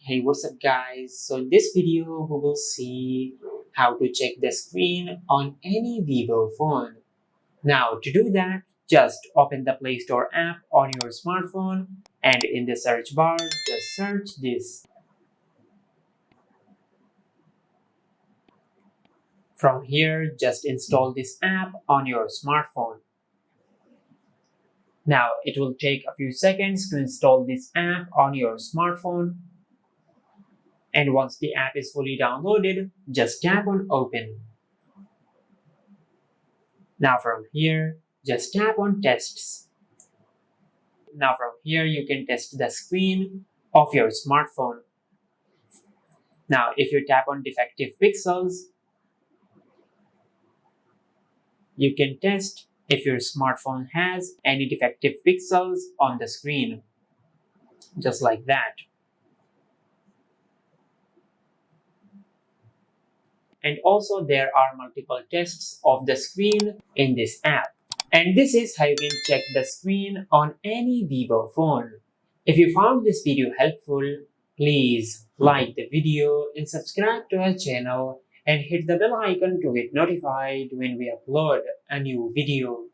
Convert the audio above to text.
Hey, what's up guys? So in this video we will see how to check the screen on any Vivo phone. Now to do that, just open the Play Store app on your smartphone and in the search bar just search this. From here just install this app on your smartphone. Now it will take a few seconds to install this app on your smartphone. And once the app is fully downloaded, just tap on open. Now from here, just tap on tests. Now from here, you can test the screen of your smartphone. Now if you tap on defective pixels, you can test if your smartphone has any defective pixels on the screen. Just like that. And also there are multiple tests of the screen in this app. And this is how you can check the screen on any Vivo phone. If you found this video helpful, please like the video and subscribe to our channel and hit the bell icon to get notified when we upload a new video.